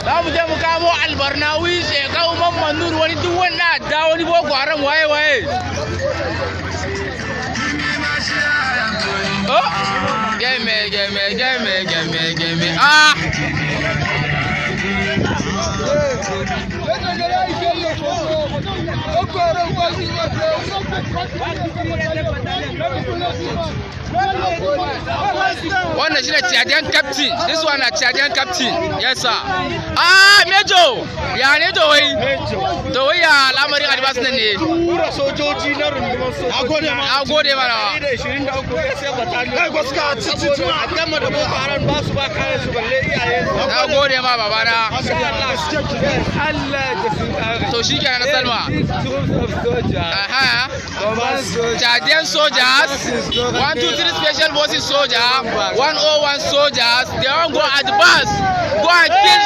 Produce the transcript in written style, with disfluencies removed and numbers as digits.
za mu je mu kamo Albarnawi Shekau Mamman Nur wani duk wanda da wani Boko Haram waye oh game ah wannan shi ne Chadian captain. This one is Chadian captain. Yes sir. Ah Mejo ya ne to wai ya al'amarin advance nan ne tura sojoji na rundunar sojoji a gode mana 23 sai battalion kai goska cikin a gama da Boko Haram ba su ba kayan su balle iyaye na gode ma babana Allah da sun kare to shikenan na Salma aha Chadian soldiers 123 special forces soldier 101 soldiers they all go advance go and kill